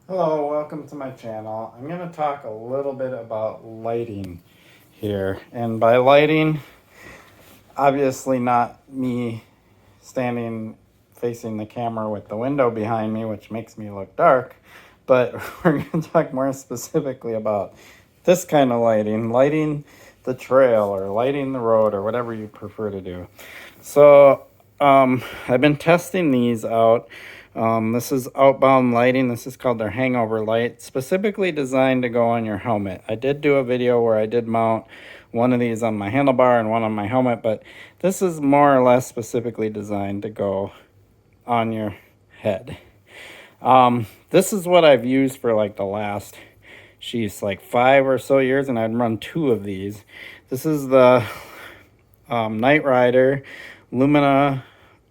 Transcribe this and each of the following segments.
Hello, welcome to my channel. I'm going to talk a little bit about lighting here. And by lighting, obviously not me standing facing the camera with the window behind me, which makes me look dark, but we're going to talk more specifically about this kind of lighting, lighting the trail or lighting the road or whatever you prefer to do. So I've been testing these out. This is Outbound Lighting. This is called their hangover light, specifically designed to go on your helmet. I did do a video where I did mount one of these on my handlebar and one on my helmet, but this is more or less specifically designed to go on your head. This is what I've used for like the last, like 5 or so years, and I'd run 2 of these. This is the Night Rider Lumina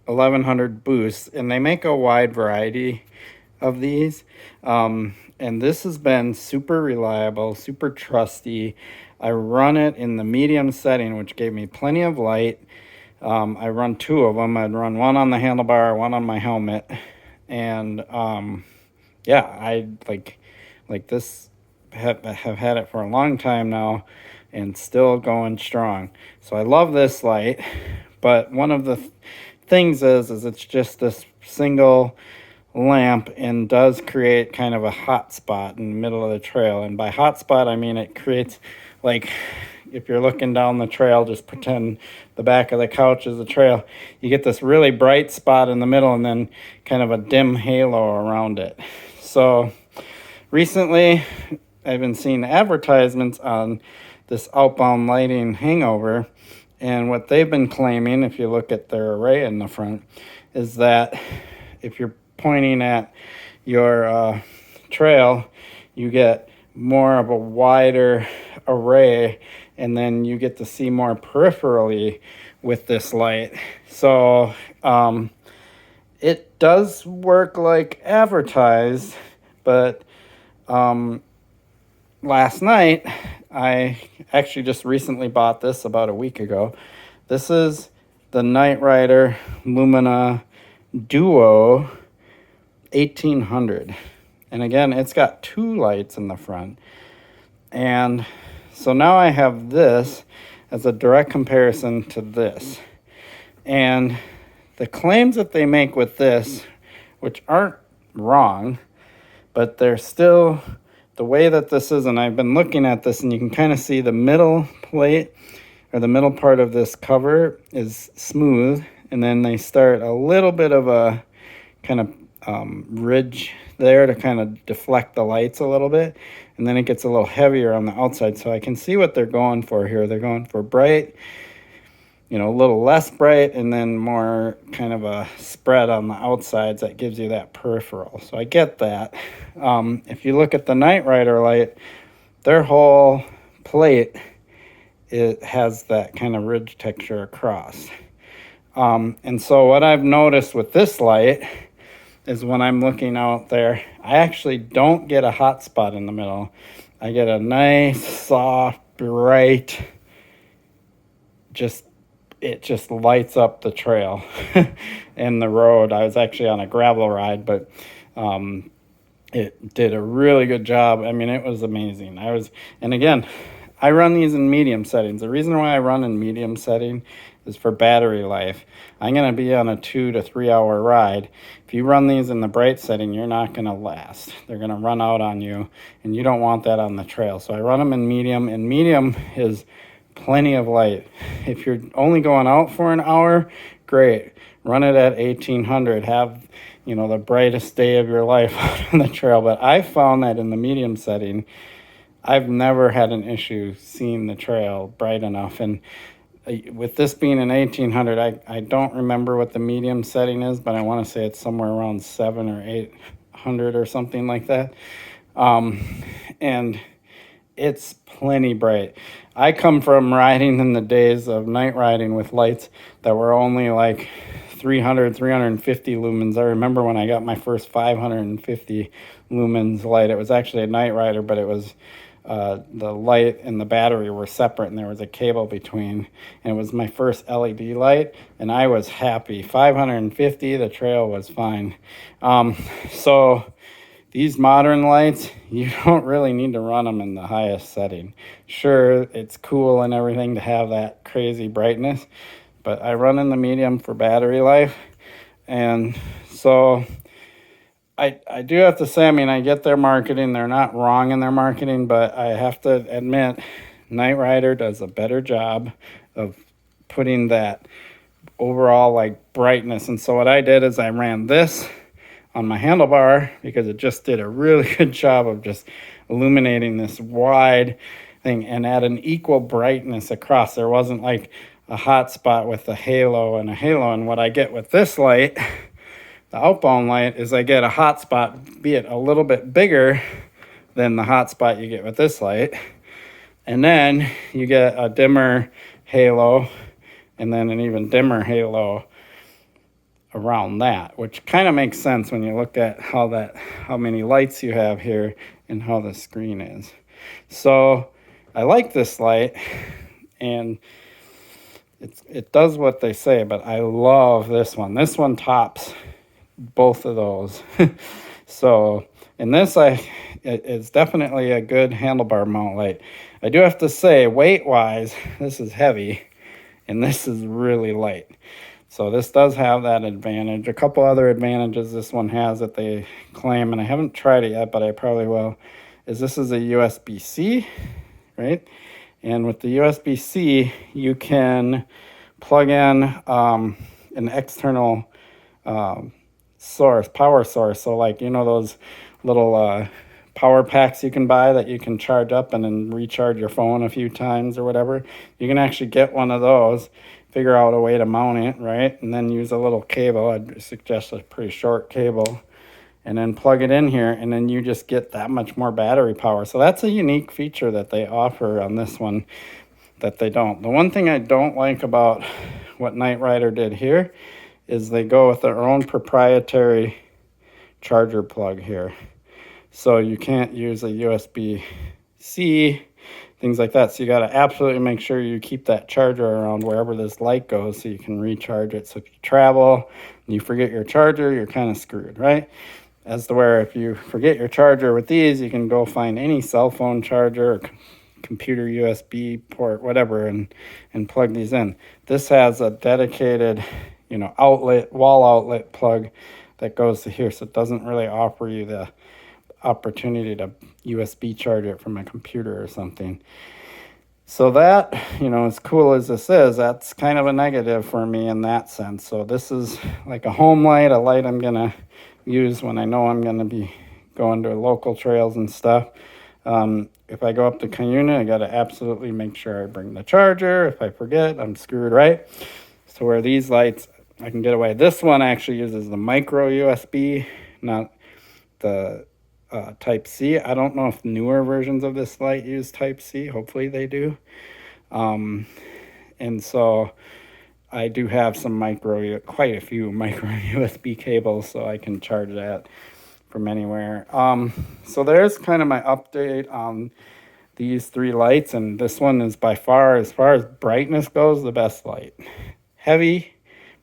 1100 boost, and they make a wide variety of these. And this has been super reliable, super trusty. I run it in the medium setting, which gave me plenty of light. I run 2 of them. I'd run one on the handlebar, one on my helmet, and yeah, I like this. Have had it for a long time now, and still going strong. So I love this light, but one of the things is it's just this single lamp and does create kind of a hot spot in the middle of the trail. And by hot spot, I mean it creates, like, if you're looking down the trail, just pretend the back of the couch is the trail. You get this really bright spot in the middle and then kind of a dim halo around it. So recently, I've been seeing advertisements on this Outbound Lighting hangover, and what they've been claiming, if you look at their array in the front, is that if you're pointing at your trail, you get more of a wider array, and then you get to see more peripherally with this light. So it does work like advertised, but last night, I actually just recently bought this about a week ago. This is the Night Rider Lumina Duo 1800. And again, it's got 2 lights in the front. And so now I have this as a direct comparison to this. And the claims that they make with this, which aren't wrong, but they're still the way that this is, and I've been looking at this, and you can kind of see the middle plate or the middle part of this cover is smooth, and then they start a little bit of a kind of ridge there to kind of deflect the lights a little bit, and then it gets a little heavier on the outside. So I can see what they're going for here. They're going for bright, a little less bright, and then more kind of a spread on the outsides that gives you that peripheral. So I get that. If you look at the Night Rider light, their whole plate, it has that kind of ridge texture across. And so what I've noticed with this light is when I'm looking out there, I actually don't get a hot spot in the middle. I get a nice, soft, bright, it just lights up the trail and the road. I was actually on a gravel ride, but it did a really good job. I mean, it was amazing. And again, I run these in medium settings. The reason why I run in medium setting is for battery life. I'm going to be on a 2 to 3 hour ride. If you run these in the bright setting, you're not going to last. They're going to run out on you, and you don't want that on the trail. So I run them in medium, and medium is plenty of light. If you're only going out for an hour, great. Run it at 1800. Have, the brightest day of your life out on the trail. But I found that in the medium setting, I've never had an issue seeing the trail bright enough. And with this being an 1800, I don't remember what the medium setting is, but I want to say it's somewhere around 7 or 800 or something like that. And it's plenty bright. I come from riding in the days of night riding with lights that were only like 300, 350 lumens. I remember when I got my first 550 lumens light. It was actually a Night Rider, but it was the light and the battery were separate, and there was a cable between. And it was my first LED light, and I was happy. 550, the trail was fine. So these modern lights, you don't really need to run them in the highest setting. Sure, it's cool and everything to have that crazy brightness, but I run in the medium for battery life. And so I do have to say, I mean, I get their marketing. They're not wrong in their marketing, but I have to admit, Knight Rider does a better job of putting that overall like brightness. And so what I did is I ran this on my handlebar because it just did a really good job of just illuminating this wide thing and at an equal brightness across. There wasn't like a hot spot with a halo and a halo. And what I get with this light, the Outbound light, is I get a hot spot, be it a little bit bigger than the hot spot you get with this light. And then you get a dimmer halo and then an even dimmer halo around that, which kind of makes sense when you look at how many lights you have here and how the screen is. So I like this light, and it does what they say, but I love this one. This one tops both of those. So in this, it's definitely a good handlebar mount light. I do have to say, weight wise, this is heavy and this is really light. So this does have that advantage. A couple other advantages this one has that they claim, and I haven't tried it yet, but I probably will, is this is a USB-C, right? And with the USB-C, you can plug in an external power source. So like, you know, those little power packs you can buy that you can charge up and then recharge your phone a few times or whatever. You can actually get one of those, figure out a way to mount it, right? And then use a little cable. I'd suggest a pretty short cable, and then plug it in here, and then you just get that much more battery power. So that's a unique feature that they offer on this one that they don't. The one thing I don't like about what Knight Rider did here is they go with their own proprietary charger plug here. So you can't use a USB-C, things like that. So you got to absolutely make sure you keep that charger around wherever this light goes so you can recharge it. So if you travel and you forget your charger, you're kind of screwed, right? As to where if you forget your charger with these, you can go find any cell phone charger or computer USB port, whatever, and plug these in. This has a dedicated, you know, outlet, wall outlet plug that goes to here. So it doesn't really offer you the opportunity to USB charge it from a computer or something. So that, you know, as cool as this is, that's kind of a negative for me in that sense. So this is like a home light, a light I'm going to use when I know I'm going to be going to local trails and stuff. If I go up to Cuyuna, I got to absolutely make sure I bring the charger. If I forget, I'm screwed, right? So where these lights, I can get away. This one actually uses the micro USB, not the Type-C. I don't know if newer versions of this light use Type-C. Hopefully they do. And so I do have some quite a few micro USB cables, so I can charge that from anywhere. So there's kind of my update on these three lights, and this one is by far as brightness goes, the best light. Heavy,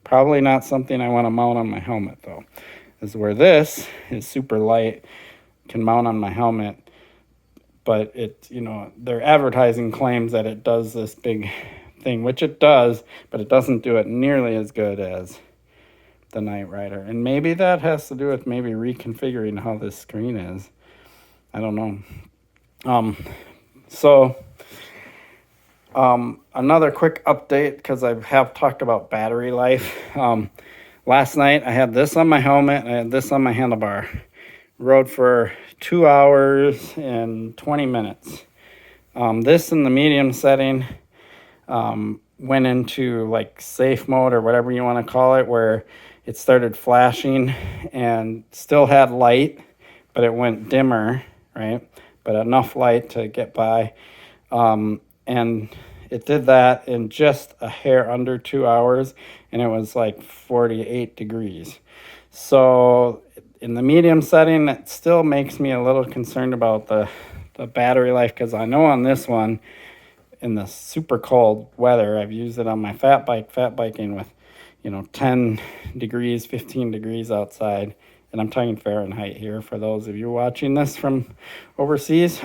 probably not something I want to mount on my helmet though. Is where this is super light, can mount on my helmet, but it, you know, their advertising claims that it does this big thing, which it does, but it doesn't do it nearly as good as the Knight Rider. And maybe that has to do with maybe reconfiguring how this screen is. I don't know. Another quick update, because I have talked about battery life. Last night I had this on my helmet and I had this on my handlebar. Rode for 2 hours and 20 minutes. This in the medium setting went into like safe mode or whatever you want to call it, where it started flashing and still had light, but it went dimmer, right? But enough light to get by. And it did that in just a hair under 2 hours, and it was like 48 degrees. So in the medium setting, it still makes me a little concerned about the battery life, because I know on this one, in the super cold weather, I've used it on my fat biking with, you know, 10 degrees, 15 degrees outside, and I'm talking Fahrenheit here for those of you watching this from overseas.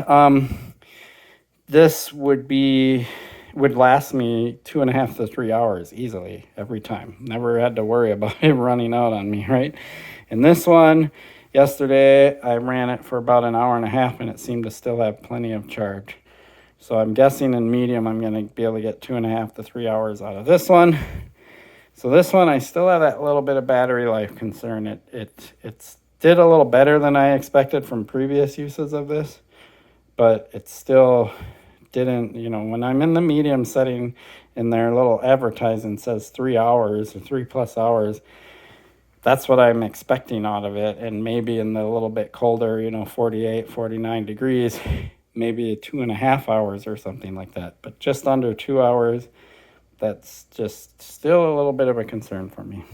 This would last me 2.5 to 3 hours easily every time. Never had to worry about it running out on me, right? And this one, yesterday, I ran it for about an hour and a half, and it seemed to still have plenty of charge. So I'm guessing in medium, I'm going to be able to get 2.5 to 3 hours out of this one. So this one, I still have that little bit of battery life concern. It did a little better than I expected from previous uses of this, but it still didn't, when I'm in the medium setting and their little advertising says 3 hours or 3+ hours, that's what I'm expecting out of it. And maybe in the little bit colder, 48, 49 degrees, maybe 2.5 hours or something like that. But just under 2 hours, that's just still a little bit of a concern for me.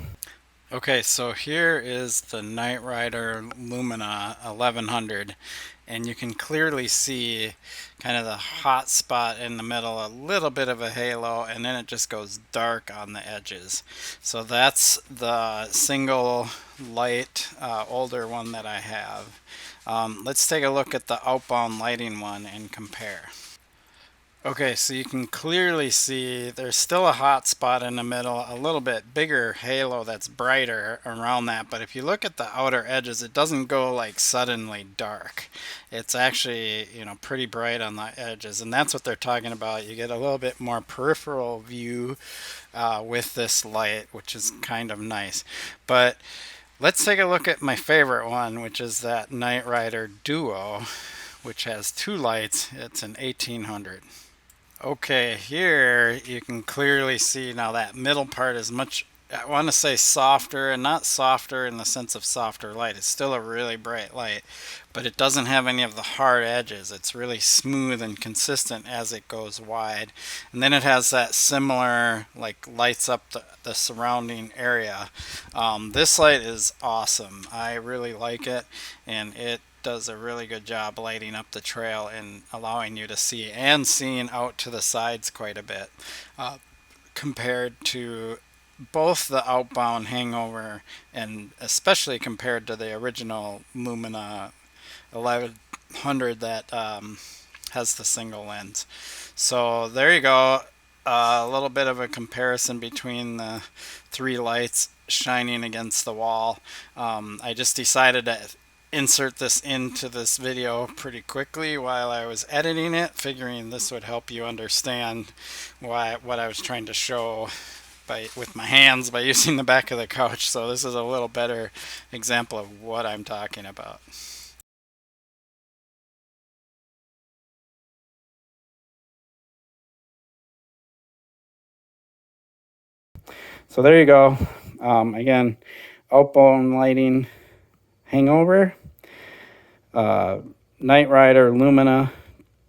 Okay, so here is the Knight Rider Lumina 1100, and you can clearly see kind of the hot spot in the middle, a little bit of a halo, and then it just goes dark on the edges. So that's the single light older one that I have. Let's take a look at the Outbound Lighting one and compare. Okay, so you can clearly see there's still a hot spot in the middle, a little bit bigger halo that's brighter around that, but if you look at the outer edges, it doesn't go like suddenly dark. It's actually, pretty bright on the edges, and that's what they're talking about. You get a little bit more peripheral view with this light, which is kind of nice. But let's take a look at my favorite one, which is that Knight Rider Duo, which has 2 lights. It's an 1800. Okay, here you can clearly see now that middle part is much, I want to say softer, and not softer in the sense of softer light. It's still a really bright light, but it doesn't have any of the hard edges. It's really smooth and consistent as it goes wide. And then it has that similar, like, lights up the surrounding area. This light is awesome. I really like it, and it does a really good job lighting up the trail and allowing you to see, and seeing out to the sides quite a bit, compared to both the Outbound Hangover and especially compared to the original Lumina 1100 that has the single lens. So there you go, a little bit of a comparison between the 3 lights shining against the wall. I just decided to insert this into this video pretty quickly while I was editing it, figuring this would help you understand what I was trying to show with my hands by using the back of the couch. So this is a little better example of what I'm talking about. So there you go. Again, Outbound Lighting Hangover, Knight Rider Lumina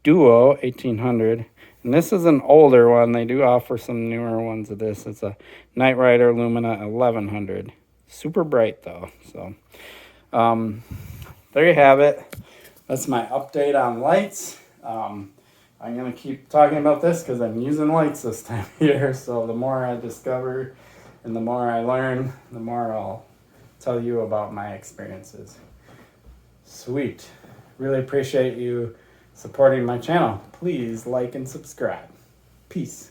Duo 1800, and this is an older one. They do offer some newer ones of this. It's a Knight Rider Lumina 1100. Super bright though. So there you have it. That's my update on lights. I'm going to keep talking about this because I'm using lights this time of year. So the more I discover and the more I learn, the more I'll tell you about my experiences. Sweet. Really appreciate you supporting my channel. Please like and subscribe. Peace.